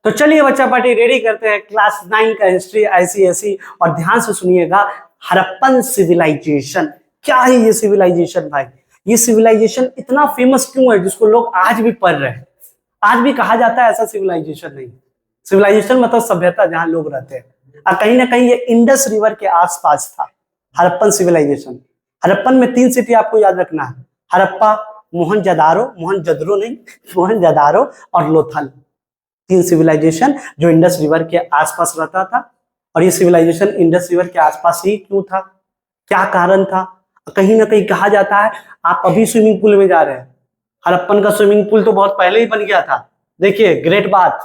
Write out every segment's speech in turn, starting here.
तो चलिए बच्चा पार्टी रेडी करते हैं क्लास 9 का हिस्ट्री आईसीएसई। और ध्यान से सुनिएगा, हड़प्पन सिविलाइजेशन। क्या है ये सिविलाइजेशन भाई? ये सिविलाइजेशन इतना फेमस क्यों है जिसको लोग आज भी पढ़ रहे हैं? आज भी कहा जाता है ऐसा सिविलाइजेशन नहीं। सिविलाइजेशन मतलब सभ्यता जहां लोग रहते हैं, और कहीं ना कहीं ये इंडस रिवर के आसपास था हड़प्पन सिविलाइजेशन। हड़प्पन में 3 सिटी आपको याद रखना है, हड़प्पा, मोहनजोदड़ो नहीं, मोहनजोदड़ो और लोथल। 3 सिविलाइजेशन जो इंडस रिवर के आसपास रहता था। और ये सिविलाइजेशन इंडस रिवर के आसपास ही क्यों था, क्या कारण था? कहीं ना कहीं कहा जाता है आप अभी स्विमिंग पूल में जा रहे हैं, हड़प्पन का स्विमिंग पूल तो बहुत पहले ही बन गया था। देखिए ग्रेट बात,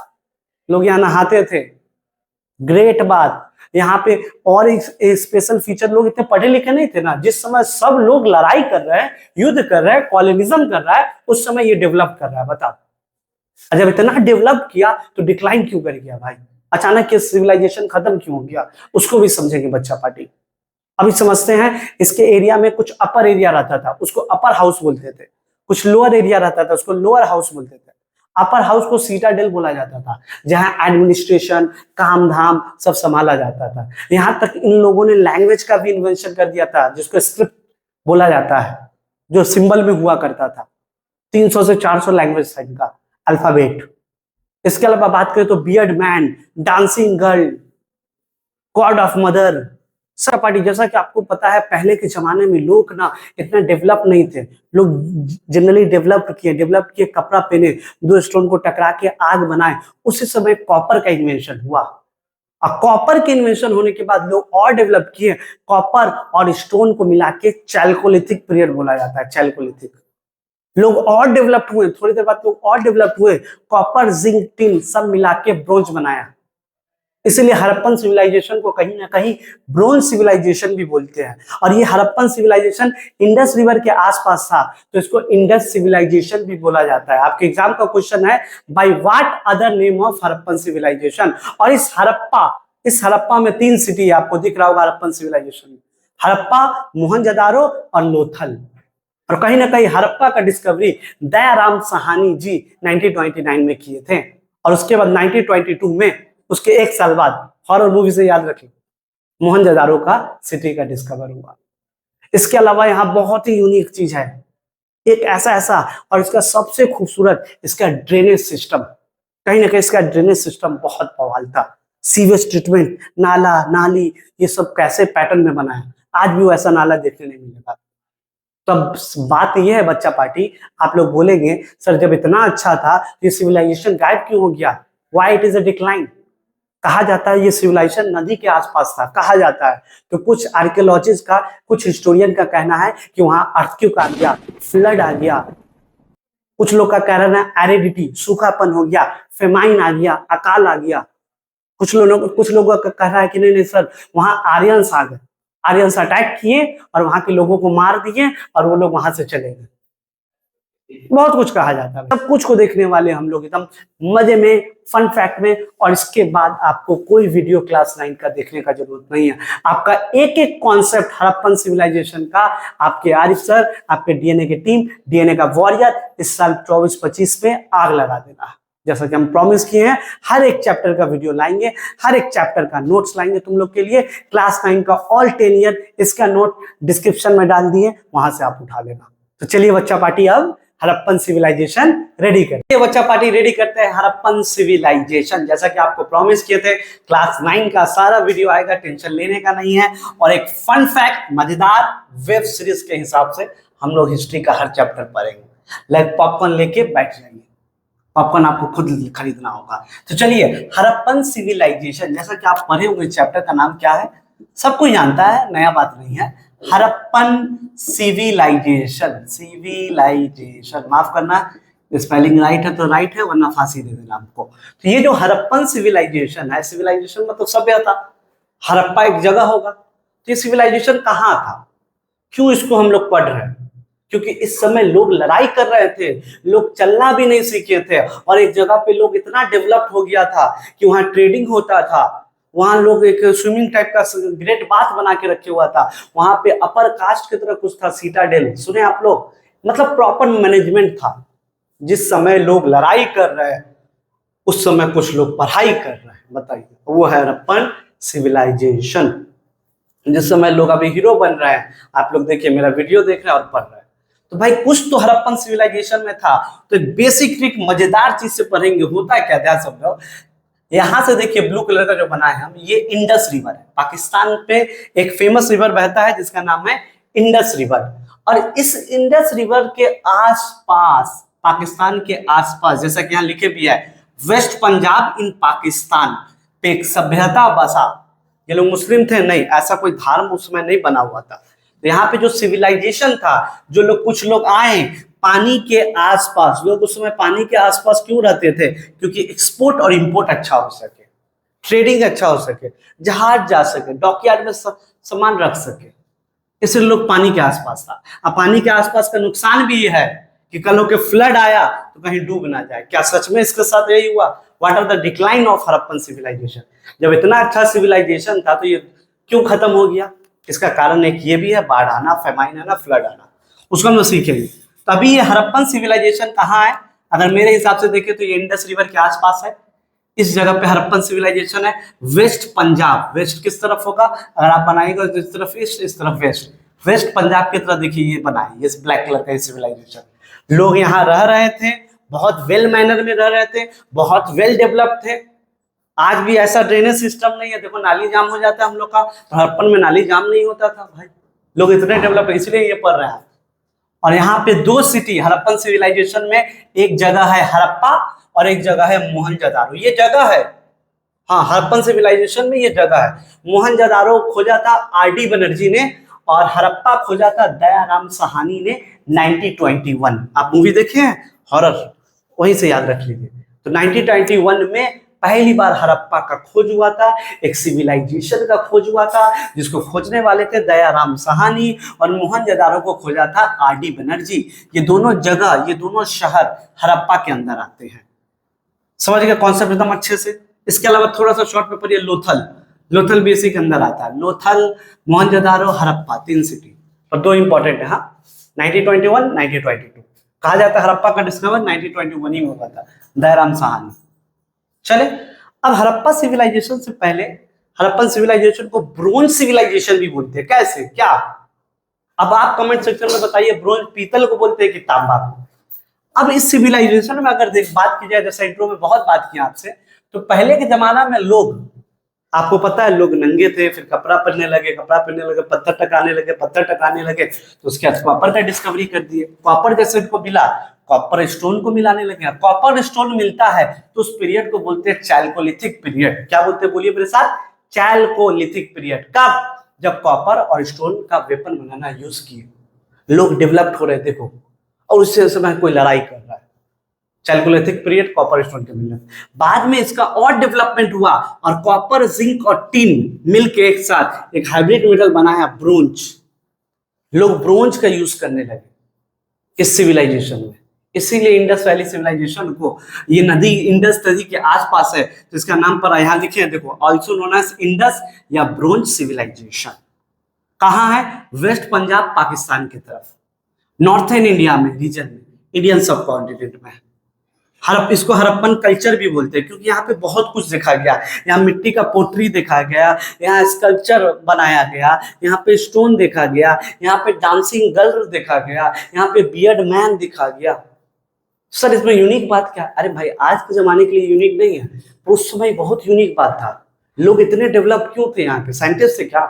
लोग यहाँ नहाते थे, ग्रेट बात। यहाँ पे और एक स्पेशल फीचर, लोग इतने पढ़े लिखे नहीं थे ना, जिस समय सब लोग लड़ाई कर रहे हैं, युद्ध कर रहे हैं, कॉलोनिज्म कर रहा है, उस समय ये डेवलप कर रहा है। बताओ, जब इतना डेवलप किया तो डिक्लाइन क्यों कर गया भाई? अचानक ये सिविलाइजेशन खत्म क्यों हो गया? उसको भी समझेंगे बच्चा पार्टी। अभी समझते हैं, इसके एरिया में कुछ अपर एरिया रहता था, उसको अपर हाउस बोलते थे। कुछ लोअर एरिया रहता था, उसको लोअर हाउस बोलते थे। अपर हाउस को सीटाडेल बोला जाता था, जहां एडमिनिस्ट्रेशन, काम धाम सब संभाला जाता था। यहां तक इन लोगों ने लैंग्वेज का भी इन्वेंशन कर दिया था, जिसको स्क्रिप्ट बोला जाता है, जो सिंबल में हुआ करता था। 300 से 400 लैंग्वेज था इनका अल्फाबेट। इसके अलावा बात करें तो beard man, dancing girl, God of mother, सब पार्टी। जैसा कि आपको पता है, पहले के जमाने में लोग ना इतना डेवलप नहीं थे। लोग जनरली डेवलप किए कपड़ा पहने, 2 स्टोन को टकरा के आग बनाए। उसी समय कॉपर का इन्वेंशन हुआ, और कॉपर के इन्वेंशन होने के बाद लोग और डेवलप किए। कॉपर और स्टोन को मिला के चैल्कोलिथिक पीरियड बोला जाता है, चैल्कोलिथिक। लोग और डेवलप हुए, थोड़ी देर बाद लोग और डेवलप हुए, कॉपर, जिंक, टिन सब मिला के ब्रोंज बनाया। इसीलिए हड़प्पन सिविलाइजेशन को कहीं ना कहीं ब्रोंज सिविलाइजेशन भी बोलते हैं। और ये हड़प्पन सिविलाइजेशन इंडस रिवर के आसपास था, तो इसको इंडस सिविलाइजेशन भी बोला जाता है। आपके एग्जाम का क्वेश्चन है, by what other name of Harappan civilization? और इस हड़प्पा में 3 सिटी आपको दिख रहा होगा हड़प्पन सिविलाइजेशन में, हड़प्पा, मोहनजोदड़ो और लोथल। और कहीं ना कहीं हड़प्पा का डिस्कवरी दयाराम साहनी जी 1929 में किए थे। और उसके बाद 1922 में, उसके 1 साल बाद, हॉरर मूवी से याद रखें, मोहनजोदड़ो का सिटी का डिस्कवर हुआ। इसके अलावा यहाँ बहुत ही यूनिक चीज है, एक ऐसा और इसका सबसे खूबसूरत इसका ड्रेनेज सिस्टम। कहीं ना कहीं इसका ड्रेनेज सिस्टम बहुत बवाल था। सीवेज ट्रीटमेंट, नाला नाली, ये सब कैसे पैटर्न में बना है, आज भी वैसा नाला देखने नहीं मिलेगा। तो अब बात यह है बच्चा पार्टी, आप लोग बोलेंगे सर जब इतना अच्छा था ये सिविलाइजेशन गायब क्यों हो गया? Why it is a decline? कहा जाता है ये सिविलाइजेशन नदी के आसपास था, कहा जाता है। तो कुछ आर्कियोलॉजिस्ट का, कुछ हिस्टोरियन का कहना है कि वहां अर्थक्वेक आ गया, फ्लड आ गया। कुछ लोग का कहना है एरिडिटी, सूखापन हो गया, फेमाइन आ गया, अकाल आ गया। कुछ लोगों का कहना है कि नहीं सर, वहां आर्यंस आ गए, आर्यंस अटैक किए और वहां के लोगों को मार दिए और वो लोग वहां से चले गए। बहुत कुछ कहा जाता है, सब कुछ को देखने वाले हम लोग एकदम मजे में, फन फैक्ट में। और इसके बाद आपको कोई वीडियो क्लास 9 का देखने का जरूरत नहीं है। आपका एक एक कॉन्सेप्ट हड़प्पन सिविलाइजेशन का आपके आरिफ सर, आपके डीएनए की टीम, डीएनए का वॉरियर इस साल 24-25 में आग लगा देना। जैसा कि हम प्रॉमिस किए हैं, हर एक चैप्टर का वीडियो लाएंगे, हर एक चैप्टर का नोट्स लाएंगे तुम लोग के लिए। क्लास 9 का ऑल 10 ईयर इसका नोट डिस्क्रिप्शन में डाल दिए, वहां से आप उठा लेना। तो चलिए बच्चा पार्टी, अब हड़प्पन सिविलाइजेशन रेडी करते हैं। बच्चा पार्टी रेडी करते हैं हड़प्पन सिविलाइजेशन। जैसा कि आपको प्रॉमिस किए थे, क्लास 9 का सारा वीडियो आएगा, टेंशन लेने का नहीं है। और एक फन फैक्ट, मजेदार वेब सीरीज के हिसाब से हम लोग हिस्ट्री का हर चैप्टर पढ़ेंगे। लाइक पॉपकॉर्न लेके बैठ जाएंगे, पॉपकॉर्न आपको खुद खरीदना होगा। तो चलिए, हड़प्पन सिविलाइजेशन, जैसा कि आप पढ़े हुए चैप्टर का नाम क्या है, सब कोई जानता है, नया बात नहीं है। हड़प्पन सिविलाइजेशन, माफ करना, स्पेलिंग राइट है तो राइट है, वरना फांसी दे देना आपको। तो ये जो हड़प्पन सिविलाइजेशन है, सिविलाइजेशन मतलब सभ्यता, हड़प्पा एक जगह होगा। तो ये सिविलाइजेशन कहाँ था, क्यों इसको हम लोग पढ़ रहे हैं? क्योंकि इस समय लोग लड़ाई कर रहे थे, लोग चलना भी नहीं सीखे थे, और एक जगह पे लोग इतना डेवलप हो गया था कि वहां ट्रेडिंग होता था। वहां लोग एक स्विमिंग टाइप का ग्रेट बाथ बना के रखे हुआ था। वहां पे अपर कास्ट की तरह कुछ था, सीटाडेल, सुने आप लोग? मतलब प्रॉपर मैनेजमेंट था। जिस समय लोग लड़ाई कर रहे हैं, उस समय कुछ लोग पढ़ाई कर रहे हैं, बताइए, वो है हड़प्पन सिविलाइजेशन। जिस समय लोग अभी हीरो बन रहे हैं, आप लोग देखिए मेरा वीडियो देख रहे हैं और पढ़ रहे हैं, तो भाई कुछ तो हड़प्पन सिविलाइजेशन में था। तो बेसिक ट्रिक मजेदार चीज से पढ़ेंगे, होता है क्या, ध्यान समझो। यहां से देखिए ब्लू कलर का जो बना है हम, ये इंडस रिवर है। पाकिस्तान पे एक फेमस रिवर बहता है जिसका नाम है इंडस रिवर। और इस इंडस रिवर के आसपास, पाकिस्तान के आसपास, जैसा कि यहां लिखे भी है, वेस्ट पंजाब इन पाकिस्तान पे एक सभ्यता बसा। ये लोग मुस्लिम थे? नहीं, ऐसा कोई धर्म उसमें नहीं बना हुआ था। तो यहाँ पे जो सिविलाइजेशन था, जो लोग, कुछ लोग आए पानी के आसपास। लोग उस समय पानी के आसपास क्यों रहते थे? क्योंकि एक्सपोर्ट और इंपोर्ट अच्छा हो सके, ट्रेडिंग अच्छा हो सके, जहाज जा सके, डॉकयार्ड में सामान रख सके, इसलिए लोग पानी के आसपास था। अब पानी के आसपास का नुकसान भी ये है कि कल होके फ्लड आया तो कहीं डूब ना जाए। क्या सच में इसके साथ यही हुआ? What are the decline of Harappan civilization? जब इतना अच्छा सिविलाइजेशन था तो ये क्यों खत्म हो गया? इसका कारण एक ये भी है, बाढ़ आना, फेमाइन आना, फ्लड आना, उसको हम सीखेंगे। तो अभी ये हड़प्पन सिविलाइजेशन कहाँ है? अगर मेरे हिसाब से देखें तो ये इंडस रिवर के आसपास है। इस जगह पे हड़प्पन सिविलाइजेशन है। वेस्ट पंजाब, वेस्ट किस तरफ होगा? अगर आप बनाएगा तो इस तरफ ईस्ट, इस तरफ वेस्ट। वेस्ट पंजाब की तरफ देखिए ये बना है, ये ब्लैक कलर का सिविलाइजेशन। लोग यहाँ रह रहे थे, बहुत वेल मैनर में रह रहे थे, बहुत वेल डेवलप्ड थे। आज भी ऐसा ड्रेनेज सिस्टम नहीं है, देखो नाली जाम हो जाता है हम लोग का, तो हड़प्पन में नाली जाम नहीं होता था भाई। लोग इतने डेवलप है, इसलिए ये पढ़ रहे हैं। और यहाँ पे दो सिटी हड़प्पन सिविलाइजेशन में, एक जगह है हड़प्पा और एक जगह है मोहनजोदारो। ये जगह है, हाँ, हड़प्पन सिविलाइजेशन में ये जगह है। मोहनजोदारो खोजा था आर.डी. बनर्जी ने, और हड़प्पा खोजा था दयाराम साहनी ने 1921। आप मूवी देखे हैं हॉरर, वहीं से याद रख लीजिए। तो 1921 में पहली बार हड़प्पा का खोज हुआ था, एक सिविलाइजेशन का खोज हुआ था, जिसको खोजने वाले थे दयाराम साहनी, और मोहनजोदारो को खोजा था आर.डी. बनर्जी। ये दोनों जगह, ये दोनों शहर हड़प्पा के अंदर आते हैं। समझ गए कॉन्सेप्ट एकदम अच्छे से। इसके अलावा थोड़ा सा शॉर्ट पेपर, ये लोथल, लोथल भी इसी के अंदर आता है। लोथल, मोहनजोदारो, हड़प्पा, 3 सिटी और 2 इंपॉर्टेंट है। हाँ, 1921, 1922 कहा जाता है हड़प्पा का डिस्कवर 1921 ही में हुआ था, दयाराम साहनी। चले, अब हड़प्पा सिविलाइजेशन से पहले, हड़प्पन सिविलाइजेशन को ब्रोंज सिविलाइजेशन भी बोलते हैं। कैसे, क्या? अब आप कमेंट सेक्शन में बताइए, ब्रोंज पीतल को बोलते हैं कि तांबा को? अब इस सिविलाइजेशन में अगर बात की जाए, जैसे इंट्रो में बहुत बात की आपसे, तो पहले के जमाना में लोग, आपको पता है, लोग नंगे थे, फिर कपड़ा पहनने लगे, कपड़ा पहनने लगे, पत्थर टकाने लगे, पत्थर टकाने लगे, तो उसके बाद कॉपर का डिस्कवरी कर दिए। कॉपर जैसे उनको मिला, कॉपर स्टोन को मिलाने लगे। कॉपर स्टोन मिलता है तो उस पीरियड को बोलते हैं चैल्कोलिथिक पीरियड। क्या बोलते हैं, बोलिए मेरे साथ, चैल्कोलिथिक पीरियड। कब? जब कॉपर और स्टोन का वेपन बनाना यूज किए, लोग डेवलप्ड हो रहे, देखो, और उससे समय कोई लड़ाई कर रहा है। चैल्कोलिथिक पीरियड, कॉपर स्टोन के मिलने। बाद में इसका और डेवलपमेंट हुआ, और कॉपर, जिंक और टिन मिलके एक साथ एक हाइब्रिड मेटल बनाया, ब्रोंज। लोग ब्रोंज का यूज करने लगे इस सिविलाइजेशन में। इसीलिए इंडस वैली सिविलाइजेशन को, ये नदी इंडस नदी के आसपास है, तो इसका नाम पर यहाँ लिखे हैं, देखो, ऑल्सो नोन एज इंडस या ब्रोंज सिविलाइजेशन। कहाँ है? वेस्ट पंजाब, पाकिस्तान की तरफ, नॉर्थर्न इंडिया में, रीजन में, इंडियन सब कॉन्टिनेंट में। इसको हड़प्पन कल्चर भी बोलते हैं, क्योंकि यहाँ पे बहुत कुछ देखा गया। यहाँ मिट्टी का पोट्री देखा गया, यहाँ स्कल्पचर बनाया गया, यहाँ पे स्टोन देखा गया, यहाँ पे डांसिंग गर्ल देखा गया, यहाँ पे बियर्ड मैन दिखा गया। सर इसमें यूनिक बात क्या? अरे भाई, आज के जमाने के लिए यूनिक नहीं है, उस समय बहुत यूनिक बात था। लोग इतने डेवलप क्यों थे? यहाँ के साइंटिस्ट थे क्या?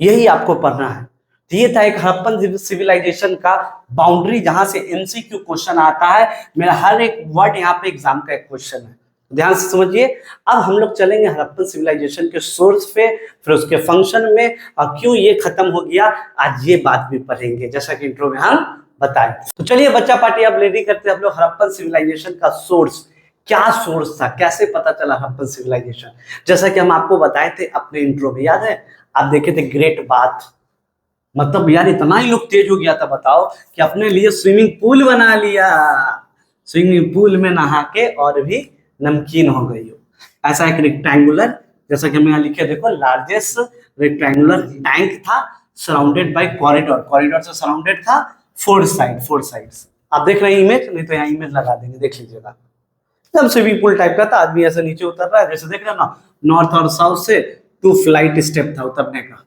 यही आपको पढ़ना है। तो ये था एक हड़प्पन सिविलाइजेशन का बाउंड्री, जहां से एमसीक्यू क्वेश्चन आता है। मेरा हर एक वर्ड यहाँ पे एग्जाम का एक क्वेश्चन है, ध्यान से समझिए। अब हम लोग चलेंगे हड़प्पन सिविलाइजेशन के सोर्स पे, फिर उसके फंक्शन में, और क्यों ये खत्म हो गया, आज ये बात भी पढ़ेंगे, जैसा कि इंट्रो में हम बताएं। तो चलिए बच्चा पार्टी, अब रेडी करते हैं हम लोग हड़प्पन सिविलाइजेशन का सोर्स। क्या सोर्स था, कैसे पता चला हड़प्पन सिविलाइजेशन? जैसा कि हम आपको बताए थे अपने इंट्रो में, याद है? आप देखे थे ग्रेट बाथ, मतलब यार इतना ही लोग तेज हो गया था, बताओ, कि अपने लिए स्विमिंग पूल बना लिया, स्विमिंग पूल में नहा के और भी नमकीन हो गई हो। ऐसा एक रेक्टेंगुलर, जैसा कि हम यहाँ लिखे, देखो, लार्जेस्ट रेक्टेंगुलर टैंक था, सराउंडेड बाय कॉरिडोर, कॉरिडोर से सराउंडेड था, 4 साइड्स। आप देख रहे हैं इमेज? नहीं तो यहाँ इमेज लगा देंगे, देख लीजिएगा। एकदम स्विमिंग पूल टाइप का था, आदमी ऐसे नीचे उतर रहा है, जैसे देख रहे हो ना, नॉर्थ और साउथ से 2 फ्लाइट स्टेप था उतरने का,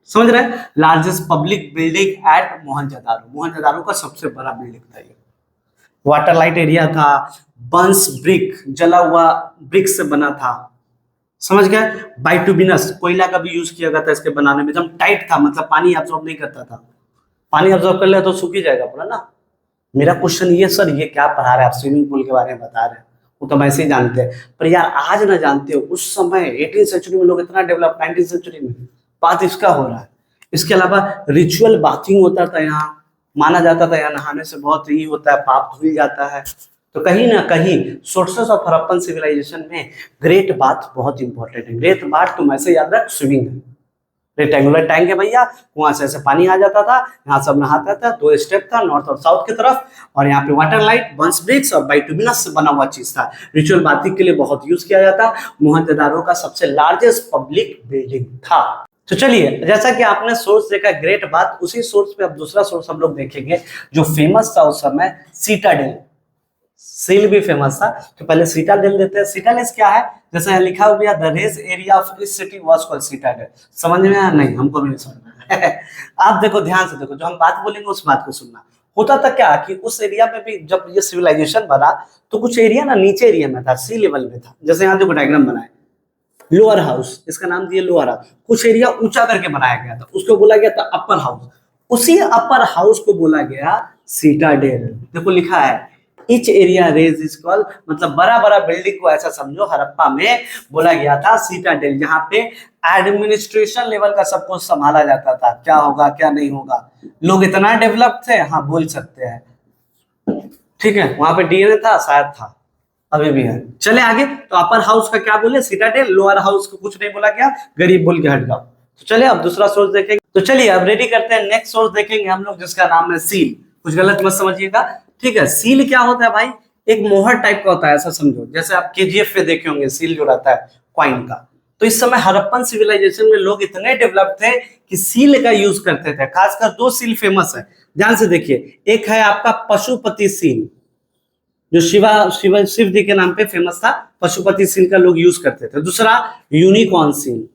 समझ रहे हैं। Largest public building at Mohenjodaro, Mohenjodaro का सबसे बड़ा बिल्डिंग था ये। वाटर लाइट एरिया था, बंस ब्रिक, जला हुआ ब्रिक से बना था, समझ गए। बाइटुबिनस, कोयला का भी यूज किया गया था इसके बनाने में, एकदम टाइट था, मतलब पानी एब्जॉर्ब नहीं करता था, पानी एब्जॉर्ब कर लिया तो सूख ही जाएगा पूरा ना। मेरा क्वेश्चन ये सर, ये क्या पढ़ा रहे हैं आप, स्विमिंग पूल के बारे में बता रहे हैं, वो तो वैसे ही जानते हैं, पर यार आज ना जानते हो, उस समय 18वीं सेंचुरी में लोग इतना डेवलप, 19वीं सेंचुरी में बात इसका हो रहा है। इसके अलावा रिचुअल बाथिंग होता था यहाँ, माना जाता था यहाँ नहाने से बहुत ही होता है, पाप धुल जाता है। तो कहीं ना कहीं सोर्सेस ऑफ हड़प्पन सिविलाइजेशन में ग्रेट बाथ बहुत इंपॉर्टेंट है। ग्रेट बाथ तुम ऐसे याद रख, स्विमिंग है, रेक्टेंगुलर टैंक है भैया, वहां से ऐसे पानी आ जाता था, यहाँ सब नहाता था, 2 स्टेप था नॉर्थ और साउथ की तरफ, और यहाँ पे वाटर लाइट, बंस ब्रिक्स और बाइटुमिनस से बना हुआ चीज था। रिचुअल बाथिंग के लिए बहुत यूज किया जाता, मोहनजोदारो का सबसे लार्जेस्ट पब्लिक बिल्डिंग था। तो चलिए, जैसा कि आपने सोर्स देखा ग्रेट बात, उसी सोर्स पे अब दूसरा सोर्स हम लोग देखेंगे जो फेमस था उस समय, सीटाडेल। सील भी फेमस था, तो पहले सीटाडेल देते हैं। सीटाडेल क्या है, जैसे यहाँ लिखा हुआ the raised area of this city was called citadel. समझ में आया? नहीं, हमको भी नहीं समझ में आप देखो, ध्यान से देखो, जो हम बात बोलेंगे उस बात को सुनना। होता था क्या कि उस एरिया में भी जब ये सिविलाइजेशन बना तो कुछ एरिया ना नीचे एरिया में था, सी लेवल में था। जैसे यहाँ देखो डायग्राम बनाए, लोअर हाउस, इसका नाम दिया लोअर हाउस। कुछ एरिया ऊंचा करके बनाया गया था, उसको बोला गया था अपर हाउस। उसी अपर हाउस को बोला गया सीटाडेल। देखो लिखा है each area raised is called, मतलब बड़ा बड़ा बिल्डिंग को ऐसा समझो हड़प्पा में बोला गया था सीटाडेल, जहां पे एडमिनिस्ट्रेशन लेवल का सब कुछ संभाला जाता था, क्या होगा क्या नहीं होगा। लोग इतना डेवलप थे, हाँ बोल सकते हैं, ठीक है। वहां पे डीएनए था, शायद था, अभी भी है। चले आगे, तो अपर हाउस का क्या बोले, सीटाडेल। लोअर हाउस को कुछ नहीं बोला गया, गरीब बोल के हट जाओ। तो चले अब दूसरा सोर्स देखेंगे। तो चलिए अब रेडी करते हैं, नेक्स्ट सोर्स देखेंगे हम लोग, जिसका नाम है सील। कुछ गलत मत समझिएगा, ठीक है। सील क्या होता है भाई, एक मोहर टाइप का होता है, ऐसा समझो। जैसे आप केजीएफ पे देखे होंगे सील जो रहता है कॉइन का। तो इस समय हड़प्पन सिविलाइजेशन में लोग इतने डेवलप थे कि सील का यूज करते थे। खासकर 2 सील फेमस है, ध्यान से देखिए। एक है आपका पशुपति सील, जो शिव जी के नाम पे फेमस था, पशुपति सील का लोग यूज करते थे। दूसरा यूनिकॉर्न सील,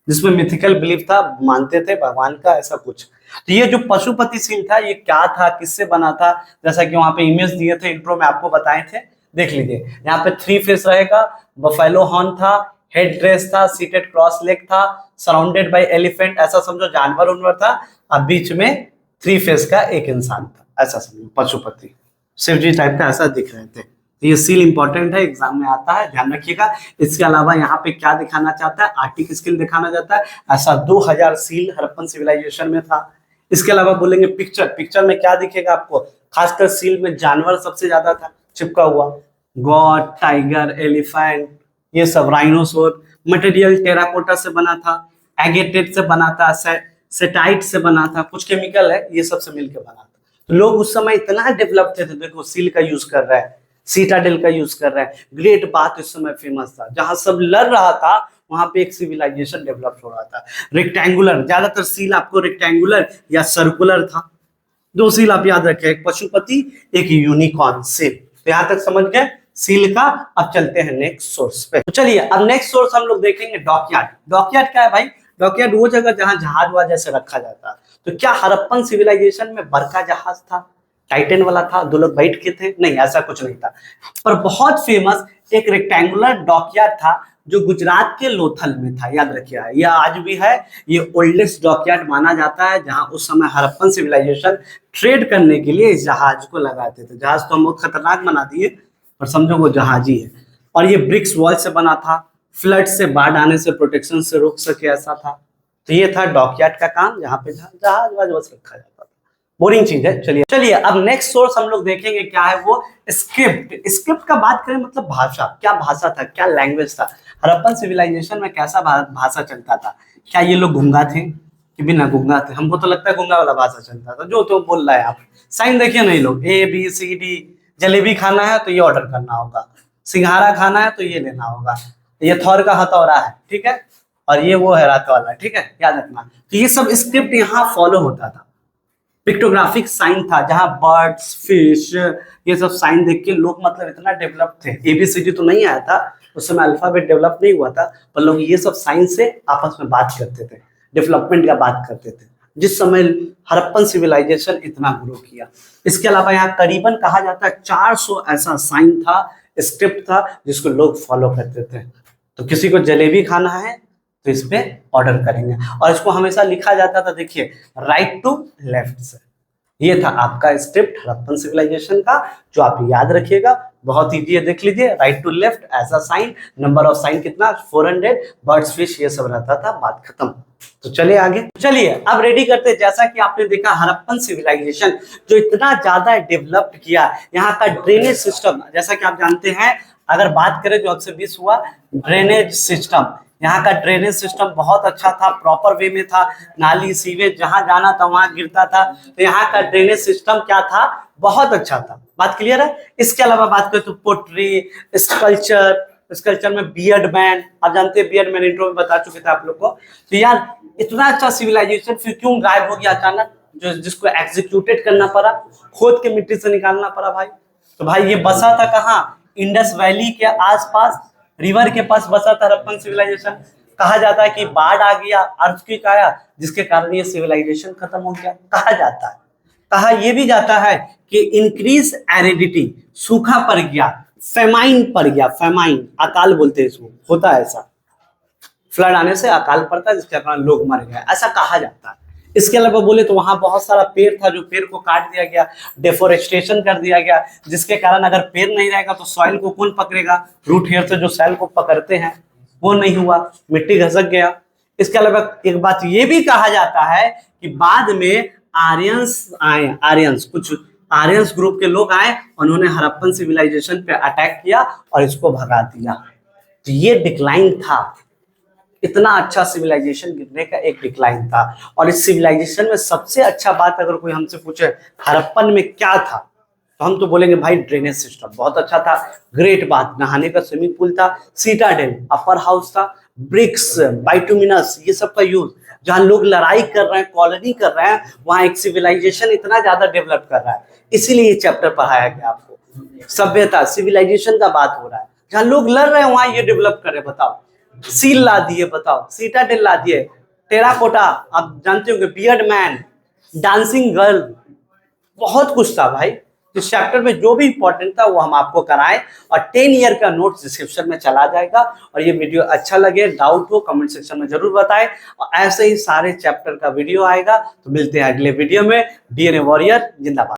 जिसमें मिथिकल बिलीफ था, मानते थे भगवान का, ऐसा कुछ। तो ये जो पशुपति सील था, ये क्या था, किससे बना था, जैसा कि वहां पे इमेज दिए थे, इंट्रो में आपको बताए थे, देख लीजिए। यहाँ पे 3 फेस रहेगा, बफेलो हॉर्न था, हेड ड्रेस था, सीटेड क्रॉस लेग था, सराउंडेड बाय एलिफेंट, ऐसा समझो जानवर उनवर था, और बीच में 3 फेस का एक इंसान था, ऐसा समझो पशुपति शिव जी टाइप का ऐसा दिख रहे थे। तो ये सील इंपॉर्टेंट है, एग्जाम में आता है, ध्यान रखिएगा। इसके अलावा यहाँ पे क्या दिखाना चाहता है, आर्टिक स्किल दिखाना चाहता है। ऐसा 2000 सील हड़प्पन सिविलाइजेशन में था। इसके अलावा बोलेंगे पिक्चर, पिक्चर में क्या दिखेगा आपको, खासकर सील में जानवर सबसे ज्यादा था चिपका हुआ, गॉड, टाइगर, एलिफेंट, ये सब, राइनोसोर। मटेरियल टेराकोटा से बना था, एगेटेट से बना था, सेटाइट से बना था, कुछ केमिकल है, ये सब से मिलकर बना था। तो लोग उस समय इतना डेवलप थे, तो देखो सील का यूज कर रहा है, सीटाडेल का यूज कर रहा है। ग्रेट बात इस समय फेमस था, जहां सब लड़ रहा था वहां पे एक सिविलाइजेशन डेवलप हो रहा था। रेक्टेंगुलर, ज्यादातर सील आपको रेक्टेंगुलर या सर्कुलर था। 2 सील आप याद रखें, एक पशुपति, एक यूनिकॉर्न सील। तो यहां तक समझ गए सील का। अब चलते हैं नेक्स्ट सोर्स पे। तो चलिए अब नेक्स्ट सोर्स हम लोग देखेंगे डॉकयार्ड। डॉकयार्ड क्या है भाई, डॉकयार्ड वो जगह जहां जहाज वाज जैसे रखा जाता है। तो क्या हड़प्पन सिविलाइजेशन में बड़का जहाज था, टाइटन वाला था, 2 लोग बैठ के थे? नहीं, ऐसा कुछ नहीं था। पर बहुत फेमस एक रेक्टेंगुलर डॉकयार्ड था जो गुजरात के लोथल में था, याद रखिए। यह आज भी है, ये ओल्डेस्ट डॉकयार्ड माना जाता है, जहां उस समय हड़प्पन सिविलाइजेशन ट्रेड करने के लिए इस जहाज को लगाते थे। जहाज तो हम बहुत खतरनाक बना दिए, पर समझो वो जहाज ही है। और ये ब्रिक्स वॉल से बना था, फ्लड से, बाढ़ आने से प्रोटेक्शन से रोक सके, ऐसा था। तो ये था डॉकयार्ड का काम, जहां पे जहाज वाज बस रखा जाता था। बोरिंग चीज है। चलिए अब नेक्स्ट सोर्स हम लोग देखेंगे, क्या है वो, स्क्रिप्ट। स्क्रिप्ट का बात करें मतलब भाषा, क्या भाषा था, क्या लैंग्वेज था, हड़प्पन सिविलाइजेशन में कैसा भाषा चलता था। क्या ये लोग गूंगा थे कि बिना गूंगा थे? हमको तो लगता है गूंगा वाला भाषा चलता था, जो तो बोल रहा है। आप साइन देखिए नहीं, लोग ABCD, जलेबी खाना है तो ये ऑर्डर करना होगा, सिंघारा खाना है तो ये लेना होगा, ये थौर का हथौड़ा है, ठीक है, और ये वो है रात वाला, ठीक है, याद रखना। तो ये सब स्क्रिप्ट यहाँ फॉलो होता था। पिक्टोग्राफिक साइन था, जहां बर्ड्स, फिश, ये सब साइन देख के लोग मतलब इतना डेवलप थे। एबीसीडी तो नहीं आया था उस समय, अल्फाबेट डेवलप नहीं हुआ था, पर लोग ये सब साइन से आपस में बात करते थे, डेवलपमेंट का बात करते थे, जिस समय हड़प्पन सिविलाइजेशन इतना ग्रो किया। इसके अलावा यहाँ करीबन कहा जाता है 400 ऐसा साइन था, स्क्रिप्ट था, जिसको लोग फॉलो करते थे। तो किसी को जलेबी खाना है तो इस पे ऑर्डर करेंगे, और इसको हमेशा लिखा जाता था, देखिए, राइट टू लेफ्ट से। ये था आपका स्क्रिप्ट हड़प्पन सिविलाइजेशन का, जो आप याद रखिएगा, बहुत इजी है, देख लीजिए, राइट टू लेफ्ट ऐसा साइन, नंबर ऑफ साइन कितना 400, बर्ड्स, फिश, ये सब रहता था, बात खत्म। तो चलिए आगे, चलिए अब रेडी करते हैं। जैसा कि आपने देखा हड़प्पन सिविलाइजेशन जो इतना ज्यादा डेवलप किया, यहाँ का ड्रेनेज सिस्टम, जैसा कि आप जानते हैं, अगर बात करें जो आपसे 20 हुआ, ड्रेनेज सिस्टम, यहाँ का ड्रेनेज सिस्टम बहुत अच्छा था, प्रॉपर वे में था, नाली सीवेज जहां जाना था वहां गिरता था। तो यहाँ का ड्रेनेज सिस्टम क्या था, बहुत अच्छा था। बात क्लियर है। इसके अलावा बात करें तो पोट्री, स्कल्पचर में बियर्ड मैन, आप जानते हैं बियर्ड मैन, इंट्रो में बता चुके थे आप लोग को। तो यार इतना अच्छा सिविलाइजेशन फिर क्यों गायब हो गया अचानक, जो जिसको एग्जीक्यूटेड करना पड़ा, खोद के मिट्टी से निकालना पड़ा भाई। तो भाई ये बसा था कहाँ, इंडस वैली के आसपास, रिवर के पास बसा था हड़प्पन सिविलाइजेशन। कहा जाता है कि बाढ़ आ गया, अर्थक्वेक आया, जिसके कारण ये सिविलाइजेशन खत्म हो गया, कहा जाता है। कहा यह भी जाता है कि इंक्रीज एरिडिटी, सूखा पड़ गया, फेमाइन पड़ गया, फेमाइन अकाल बोलते हैं इसको, होता है ऐसा, फ्लड आने से अकाल पड़ता है, जिसके कारण लोग मर गए, ऐसा कहा जाता है। इसके अलावा बोले तो वहां बहुत सारा पेड़ था, जो पेड़ को काट दिया गया, डेफोरेस्टेशन कर दिया गया, जिसके कारण अगर पेड़ नहीं रहेगा तो सॉइल को कौन पकड़ेगा, रूट हेयर से जो सॉइल को पकड़ते हैं वो नहीं हुआ, मिट्टी घसक गया। इसके अलावा एक बात ये भी कहा जाता है कि बाद में आर्यंस आए, कुछ आर्यंस ग्रुप के लोग आए, उन्होंने हड़प्पन सिविलाइजेशन पे अटैक किया और इसको भगा दिया। तो ये डिक्लाइन था, इतना अच्छा सिविलाइजेशन गिरने का एक डिक्लाइन था। और इस सिविलाइजेशन में सबसे अच्छा बात अगर कोई हमसे पूछे हड़प्पन में क्या था, तो हम तो बोलेंगे भाई ड्रेनेज सिस्टम बहुत अच्छा था, ग्रेट बात, नहाने का स्विमिंग पूल था, सीटाडेल, अपर हाउस था, ब्रिक्स, बाइटुमिनस, ये सब का यूज, जहां लोग लड़ाई कर रहे हैं, कॉलोनी कर रहे हैं, वहां एक सिविलाइजेशन इतना ज्यादा डेवलप कर रहा है। इसीलिए ये चैप्टर पढ़ाया गया आपको, सभ्यता, सिविलाइजेशन का बात हो रहा है, जहां लोग लड़ रहे हैं वहां ये डेवलप कर रहे, बताओ, सील ला दिए, बताओ, सीटाडेल ला दिए, टेराकोटा, आप जानते होंगे, बियर्ड मैन, डांसिंग गर्ल, बहुत कुछ था भाई। इस चैप्टर में जो भी इंपॉर्टेंट था वो हम आपको कराएं, और 10 ईयर का नोट्स डिस्क्रिप्शन में चला जाएगा। और ये वीडियो अच्छा लगे, डाउट हो, कमेंट सेक्शन में जरूर बताएं, और ऐसे ही सारे चैप्टर का वीडियो आएगा। तो मिलते हैं अगले वीडियो में। डीएनए वॉरियर जिंदाबाद।